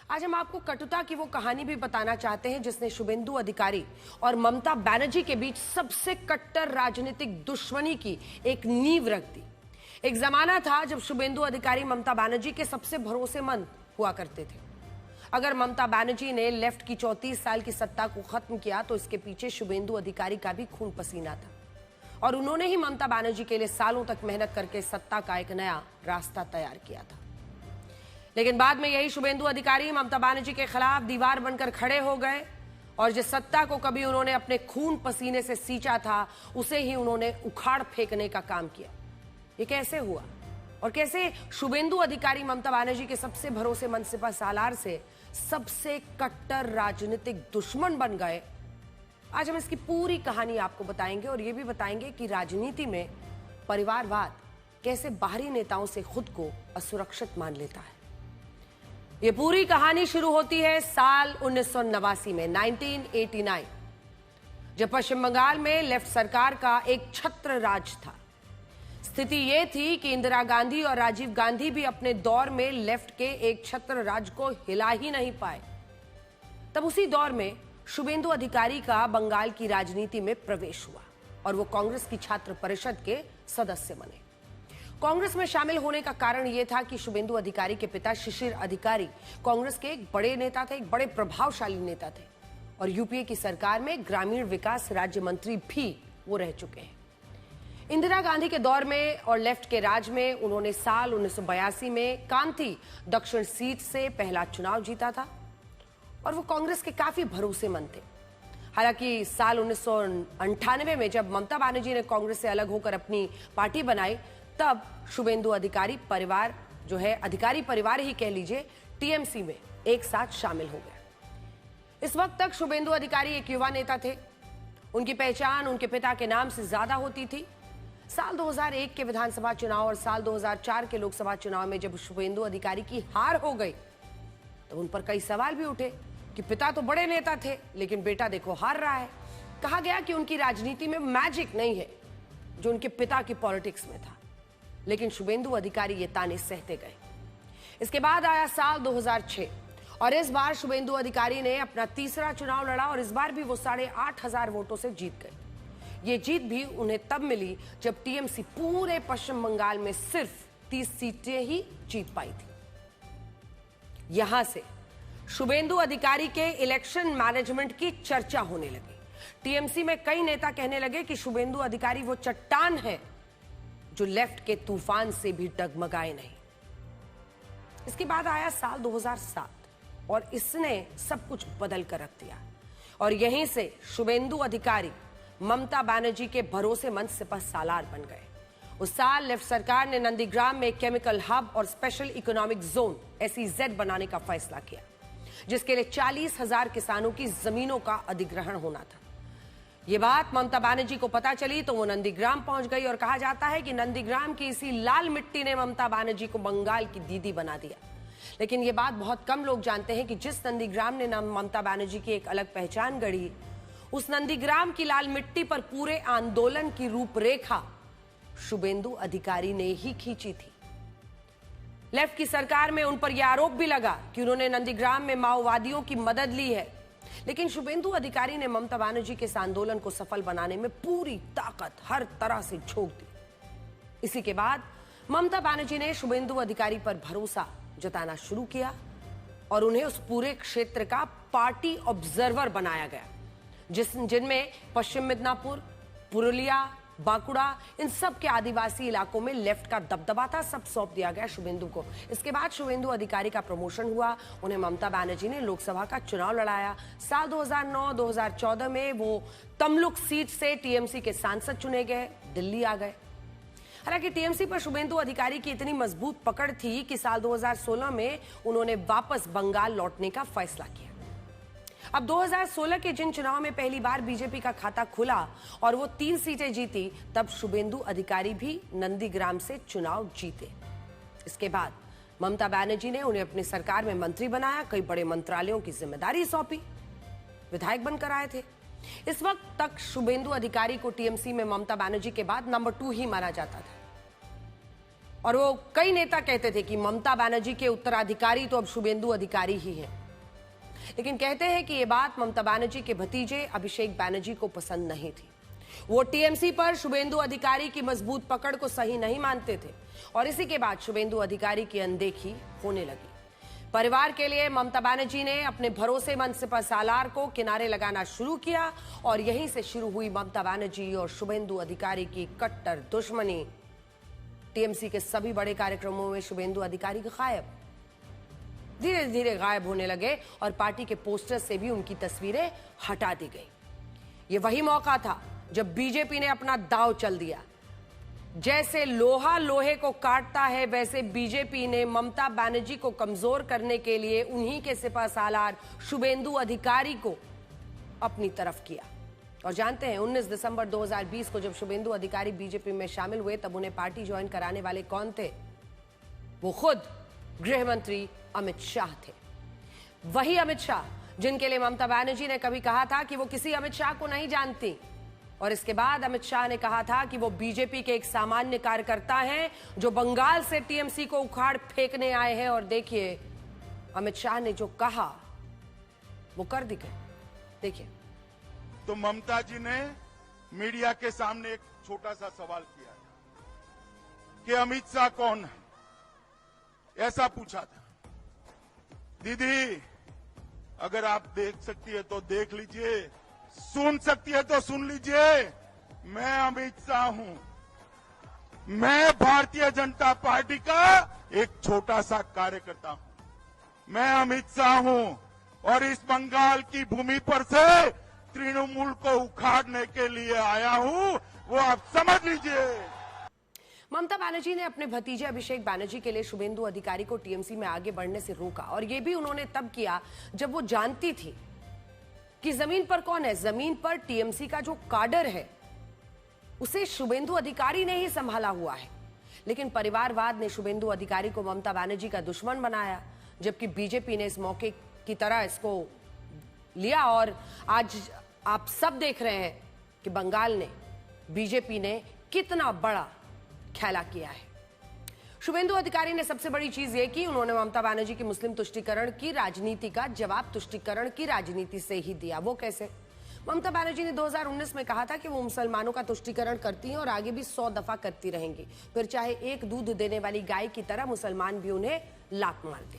आज हम आपको कटुता की वो कहानी भी बताना चाहते हैं जिसने शुभेंदु अधिकारी और ममता बनर्जी के बीच सबसे कट्टर राजनीतिक दुश्मनी की एक नींव रख दी। एक जमाना था जब शुभेंदु अधिकारी ममता बनर्जी के सबसे भरोसेमंद हुआ करते थे। अगर ममता बनर्जी ने लेफ्ट की 34 साल की सत्ता को खत्म किया तो इसके पीछे शुभेंदु अधिकारी का भी खून पसीना था और उन्होंने ही ममता बनर्जी के लिए सालों तक मेहनत करके सत्ता का एक नया रास्ता तैयार किया था। लेकिन बाद में यही शुभेंदु अधिकारी ममता बनर्जी के खिलाफ दीवार बनकर खड़े हो गए और जिस सत्ता को कभी उन्होंने अपने खून पसीने से सींचा था उसे ही उन्होंने उखाड़ फेंकने का काम किया। ये कैसे हुआ और कैसे शुभेंदु अधिकारी ममता बनर्जी के सबसे भरोसेमंद सिपह सालार से सबसे कट्टर राजनीतिक दुश्मन बन गए, आज हम इसकी पूरी कहानी आपको बताएंगे और ये भी बताएंगे कि राजनीति में परिवारवाद कैसे बाहरी नेताओं से खुद को असुरक्षित मान लेता है। ये पूरी कहानी शुरू होती है साल 1989 में 1989, जब पश्चिम बंगाल में लेफ्ट सरकार का एक छत्र राज था। स्थिति यह थी कि इंदिरा गांधी और राजीव गांधी भी अपने दौर में लेफ्ट के एक छत्र राज को हिला ही नहीं पाए। तब उसी दौर में शुभेंदु अधिकारी का बंगाल की राजनीति में प्रवेश हुआ और वो कांग्रेस की छात्र परिषद के सदस्य बने। कांग्रेस में शामिल होने का कारण यह था कि शुभेंदु अधिकारी के पिता शिशिर अधिकारी कांग्रेस के एक बड़े नेता थे, एक बड़े प्रभावशाली नेता थे और यूपीए की सरकार में ग्रामीण विकास राज्य मंत्री भी वो रह चुके हैं। इंदिरा गांधी के दौर में और लेफ्ट के राज में उन्होंने साल 1982 में कांती दक्षिण सीट से पहला चुनाव जीता था और वो कांग्रेस के काफी भरोसेमंद थे। हालांकि साल 1998 में जब ममता बनर्जी ने कांग्रेस से अलग होकर अपनी पार्टी बनाई, तब शुभेंदु अधिकारी परिवार जो है, अधिकारी परिवार ही कह लीजिए, टीएमसी में एक साथ शामिल हो गए। इस वक्त तक शुभेंदु अधिकारी एक युवा नेता थे। उनकी पहचान उनके पिता के नाम से ज्यादा होती थी। साल 2001 के विधानसभा चुनाव और साल 2004 के लोकसभा चुनाव में जब शुभेंदु अधिकारी की हार हो गई तो उन पर कई सवाल भी उठे कि पिता तो बड़े नेता थे लेकिन बेटा देखो हार रहा है। कहा गया कि उनकी राजनीति में मैजिक नहीं है जो उनके पिता की पॉलिटिक्स में था, लेकिन शुभेंदु अधिकारी ये ताने सहते गए। इसके बाद आया साल 2006 और इस बार शुभेंदु अधिकारी ने अपना तीसरा चुनाव लड़ा और इस बार भी वो 8,500 वोटों से जीत गए। ये जीत भी उन्हें तब मिली जब टीएमसी पूरे पश्चिम बंगाल में सिर्फ 30 सीटें ही जीत पाई थी। यहां से शुभेंदु अधिकारी के इलेक्शन मैनेजमेंट की चर्चा होने लगी। टीएमसी में कई नेता कहने लगे कि शुभेंदु अधिकारी वो चट्टान है जो लेफ्ट के तूफान से भी डगमगाए नहीं। इसके बाद आया साल 2007 और इसने सब कुछ बदल कर रख दिया और यहीं से शुभेंदु अधिकारी ममता बनर्जी के भरोसेमंद सिपह सालार बन गए। उस साल लेफ्ट सरकार ने नंदीग्राम में केमिकल हब और स्पेशल इकोनॉमिक जोन SEZ बनाने का फैसला किया, जिसके लिए 40,000 किसानों की जमीनों का अधिग्रहण होना था। ये बात ममता बनर्जी को पता चली तो वो नंदीग्राम पहुंच गई और कहा जाता है कि नंदीग्राम की इसी लाल मिट्टी ने ममता बनर्जी को बंगाल की दीदी बना दिया। लेकिन ये बात बहुत कम लोग जानते हैं कि जिस नंदीग्राम ने ममता बनर्जी की एक अलग पहचान गढ़ी, उस नंदीग्राम की लाल मिट्टी पर पूरे आंदोलन की रूपरेखा शुभेंदु अधिकारी ने ही खींची थी। लेफ्ट की सरकार में उन पर यह आरोप भी लगा कि उन्होंने नंदीग्राम में माओवादियों की मदद ली है, लेकिन शुभेंदु अधिकारी ने ममता बनर्जी के इस आंदोलन को सफल बनाने में पूरी ताकत हर तरह से झोंक दी। इसी के बाद ममता बनर्जी ने शुभेंदु अधिकारी पर भरोसा जताना शुरू किया और उन्हें उस पूरे क्षेत्र का पार्टी ऑब्जर्वर बनाया गया, जिनमें पश्चिम मिदनापुर, पुरुलिया, बांकुड़ा, इन सब के आदिवासी इलाकों में लेफ्ट का दबदबा था। सब सौंप दिया गया शुभेंदु को। इसके बाद शुभेंदु अधिकारी का प्रमोशन हुआ। उन्हें ममता बनर्जी ने लोकसभा का चुनाव लड़ाया। साल 2009-2014 में वो तमलुक सीट से टीएमसी के सांसद चुने गए, दिल्ली आ गए। हालांकि टीएमसी पर शुभेंदु अधिकारी की इतनी मजबूत पकड़ थी कि साल 2016 में उन्होंने वापस बंगाल लौटने का फैसला किया। अब 2016 के जिन चुनाव में पहली बार बीजेपी का खाता खुला और वो 3 सीटें जीती, तब शुभेंदु अधिकारी भी नंदीग्राम से चुनाव जीते। इसके बाद ममता बनर्जी ने उन्हें अपनी सरकार में मंत्री बनाया, कई बड़े मंत्रालयों की जिम्मेदारी सौंपी, विधायक बनकर आए थे। इस वक्त तक शुभेंदु अधिकारी को टीएमसी में ममता बनर्जी के बाद नंबर 2 ही माना जाता था। और वो कई नेता कहते थे कि ममता बनर्जी के उत्तराधिकारी तो अब शुभेंदु अधिकारी ही हैं। लेकिन कहते हैं कि ये बात ममता बनर्जी के भतीजे अभिषेक बनर्जी को पसंद नहीं थी। वो टीएमसी पर शुभेंदु अधिकारी की मजबूत पकड़ को सही नहीं मानते थे और इसी के बाद शुभेंदु अधिकारी की अनदेखी होने लगी। परिवार के लिए ममता बनर्जी ने अपने भरोसेमंद सिपा सालार को किनारे लगाना शुरू किया और यहीं से शुरू हुई ममता बनर्जी और शुभेंदु अधिकारी की कट्टर दुश्मनी। टीएमसी के सभी बड़े कार्यक्रमों में शुभेंदु अधिकारी गायब, धीरे धीरे गायब होने लगे और पार्टी के पोस्टर से भी उनकी तस्वीरें हटा दी गई। ये वही मौका था जब बीजेपी ने अपना दांव चल दिया। जैसे लोहा लोहे को काटता है, वैसे बीजेपी ने ममता बनर्जी को कमजोर करने के लिए उन्हीं के सिपा सालार शुभेंदु अधिकारी को अपनी तरफ किया। और जानते हैं 19 दिसंबर 2020 को जब शुभेंदु अधिकारी बीजेपी में शामिल हुए तब उन्हें पार्टी ज्वाइन कराने वाले कौन थे? वो खुद गृह मंत्री अमित शाह थे। वही अमित शाह जिनके लिए ममता बनर्जी ने कभी कहा था कि वो किसी अमित शाह को नहीं जानती और इसके बाद अमित शाह ने कहा था कि वो बीजेपी के एक सामान्य कार्यकर्ता हैं जो बंगाल से टीएमसी को उखाड़ फेंकने आए हैं। और देखिए अमित शाह ने जो कहा वो कर दिखाया। देखिए, तो ममता जी ने मीडिया के सामने एक छोटा सा सवाल किया कि अमित शाह कौन है, ऐसा पूछा था। दीदी अगर आप देख सकती है तो देख लीजिए, सुन सकती है तो सुन लीजिए, मैं अमित शाह हूं। मैं भारतीय जनता पार्टी का एक छोटा सा कार्यकर्ता हूं। मैं अमित शाह हूं और इस बंगाल की भूमि पर से तृणमूल को उखाड़ने के लिए आया हूं, वो आप समझ लीजिए। ममता बनर्जी ने अपने भतीजे अभिषेक बनर्जी के लिए शुभेंदु अधिकारी को टीएमसी में आगे बढ़ने से रोका और यह भी उन्होंने तब किया जब वो जानती थी कि जमीन पर कौन है। जमीन पर टीएमसी का जो काडर है उसे शुभेंदु अधिकारी ने ही संभाला हुआ है। लेकिन परिवारवाद ने शुभेंदु अधिकारी को ममता बनर्जी का दुश्मन बनाया, जबकि बीजेपी ने इस मौके की तरह इसको लिया। और आज आप सब देख रहे हैं कि बंगाल ने बीजेपी ने कितना बड़ा खेला किया है। शुभेंदु अधिकारी ने सबसे बड़ी चीज ये की, उन्होंने ममता बनर्जी की मुस्लिम तुष्टीकरण की राजनीति का जवाब तुष्टीकरण की राजनीति से ही दिया। वो कैसे? ममता बनर्जी ने 2019 में कहा था कि वो मुसलमानों का तुष्टीकरण करती हैं और आगे भी 100 दफा करती रहेंगी, फिर चाहे एक दूध देने वाली गाय की तरह मुसलमान भी उन्हें लात मार दे।